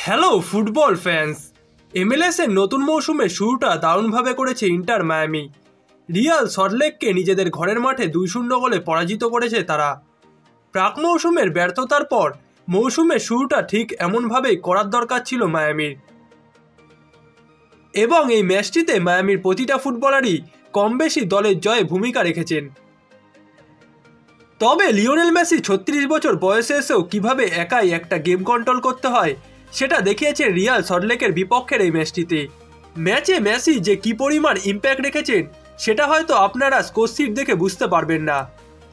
Hello football fans, MLS এর নতুন মৌসুমের শুরুটা দারুণভাবে করেছে ইন্টার মায়ামি। রিয়াল সল্টলেককে নিজেদের ঘরের মাঠে 2-0 গোলে পরাজিত করেছে তারা। প্রাক মৌসুমের ব্যর্থতার পর মৌসুমের শুরুটা ঠিক এমনভাবেই করার দরকার ছিল মায়ামির, এবং এই ম্যাচটিতে মায়ামির প্রতিটা ফুটবলারই কম বেশি দলের জয়ে ভূমিকা রেখেছেন। তবে লিওনেল মেসি 36 বছর বয়সে এসেও কীভাবে একাই একটা গেম কন্ট্রোল করতে হয় সেটা দেখিয়েছে রিয়াল সল্টলেকের বিপক্ষের এই ম্যাচটিতে। ম্যাচে মেসি যে কী পরিমাণ ইম্প্যাক্ট রেখেছেন সেটা হয়তো আপনারা স্কোরশিট দেখে বুঝতে পারবেন না,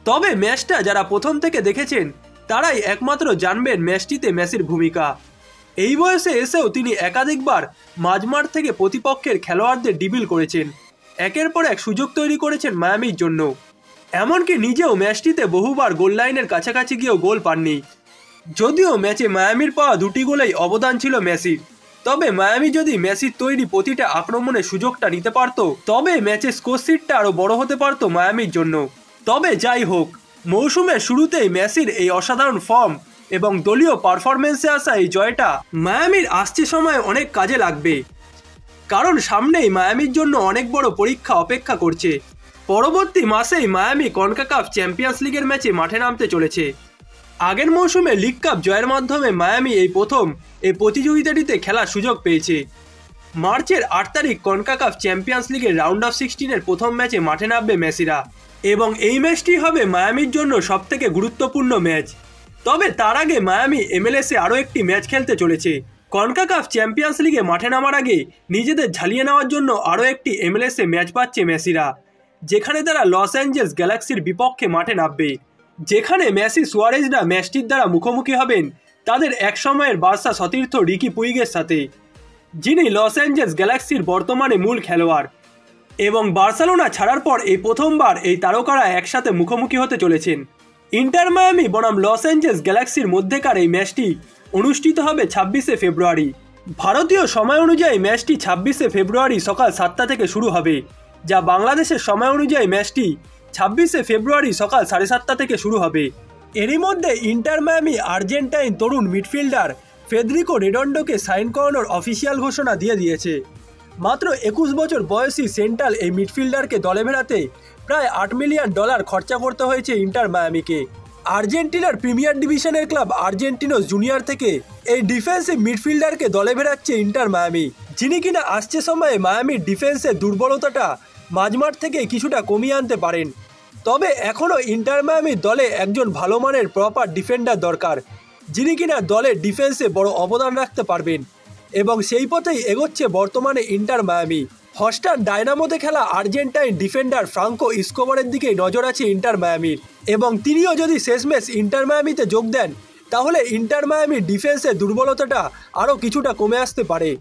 তবে ম্যাচটা যারা প্রথম থেকে দেখেছেন তারাই একমাত্র জানবেন ম্যাচটিতে মেসির ভূমিকা। এই বয়সে এসেও তিনি একাধিকবার মাঝমাঠ থেকে প্রতিপক্ষের খেলোয়াড়দের ডিবিল করেছেন, একের পর এক সুযোগ তৈরি করেছেন মায়ামির জন্য। এমনকি নিজেও ম্যাচটিতে বহুবার গোল লাইনের কাছাকাছি গিয়েও গোল পাননি। যদিও ম্যাচে মায়ামির পাওয়া 2টি গোলেই অবদান ছিল মেসির, তবে মায়ামি যদি মেসির তৈরি প্রতিটা আক্রমণের সুযোগটা নিতে পারত তবে ম্যাচের স্কোরশিটটা আরও বড় হতে পারত মায়ামির জন্য। তবে যাই হোক, মৌসুমের শুরুতেই মেসির এই অসাধারণ ফর্ম এবং দলীয় পারফরমেন্সে আসা এই জয়টা মায়ামির আসছে সময় অনেক কাজে লাগবে, কারণ সামনেই মায়ামির জন্য অনেক বড় পরীক্ষা অপেক্ষা করছে। পরবর্তী মাসেই মায়ামি কনকাকাফ চ্যাম্পিয়ন্স লিগের ম্যাচে মাঠে নামতে চলেছে। আগের মৌসুমে লিগ কাপ জয়ের মাধ্যমে মায়ামি এই প্রথম এই প্রতিযোগিতাটিতে খেলার সুযোগ পেয়েছে। মার্চের 8 তারিখ কনকাকাফ চ্যাম্পিয়ন্স লিগের রাউন্ড অফ 16-এর প্রথম ম্যাচে মাঠে নামবে মেসিরা, এবং এই ম্যাচটি হবে মায়ামির জন্য সবথেকে গুরুত্বপূর্ণ ম্যাচ। তবে তার আগে মায়ামি MLS-এ আরও একটি ম্যাচ খেলতে চলেছে। কনকাকাফ চ্যাম্পিয়ন্স লিগে মাঠে নামার আগে নিজেদের ঝালিয়ে নেওয়ার জন্য আরও একটি MLS-এ ম্যাচ পাচ্ছে মেসিরা, যেখানে তারা লস অ্যাঞ্জেলস গ্যালাক্সির বিপক্ষে মাঠে নামবে, যেখানে মেসি সুয়ারেজরা ম্যাচটির দ্বারা মুখোমুখি হবেন তাদের একসময়ের বার্সা সতীর্থ রিকি পুইগের সাথে, যিনি লস অ্যাঞ্জেলস গ্যালাক্সির বর্তমানে মূল খেলোয়াড়। এবং বার্সেলোনা ছাড়ার পর এই প্রথমবার এই তারকারা একসাথে মুখোমুখি হতে চলেছেন। ইন্টার মায়ামি বনাম লস অ্যাঞ্জেলস গ্যালাক্সির মধ্যেকার এই ম্যাচটি অনুষ্ঠিত হবে 26শে ফেব্রুয়ারি। ভারতীয় সময় অনুযায়ী ম্যাচটি 26শে ফেব্রুয়ারি সকাল 7টা থেকে শুরু হবে, যা বাংলাদেশের সময় অনুযায়ী ম্যাচটি 26শে ফেব্রুয়ারি সকাল 7:30 থেকে শুরু হবে। এরই মধ্যে ইন্টার মায়ামি আর্জেন্টাইন তরুণ মিডফিল্ডার ফেদেরিকো রেডন্ডোকে সাইন করানোর অফিসিয়াল ঘোষণা দিয়ে দিয়েছে। মাত্র 21 বছর বয়সী সেন্ট্রাল এই মিডফিল্ডারকে দলে ফেরাতে প্রায় $8 মিলিয়ন খরচা করতে হয়েছে ইন্টার মায়ামিকে। আর্জেন্টিনার প্রিমিয়ার ডিভিশনের ক্লাব আর্জেন্টিনোস জুনিয়র থেকে এই ডিফেন্সিভ মিডফিল্ডারকে দলে ফেরাচ্ছে ইন্টার মায়ামি, যিনি কিনা আসছে সময়ে মায়ামির ডিফেন্সের দুর্বলতাটা মাঝমাঠ থেকে কিছুটা কমিয়ে আনতে পারেন। তবে এখনও ইন্টার মায়ামির দলে একজন ভালো মানের প্রপার ডিফেন্ডার দরকার, যিনি কিনা দলের ডিফেন্সে বড় অবদান রাখতে পারবেন, এবং সেই পথেই এগোচ্ছে বর্তমানে ইন্টার মায়ামি। হস্টান ডায়নামোতে খেলা আর্জেন্টাইন ডিফেন্ডার ফ্রাঙ্কো ইসকোবারের দিকেই নজর আছে ইন্টার মায়ামির, এবং তিনিও যদি শেষমেশ ইন্টার মায়ামিতে যোগ দেন তাহলে ইন্টার মায়ামির ডিফেন্সের দুর্বলতাটা আরও কিছুটা কমে আসতে পারে।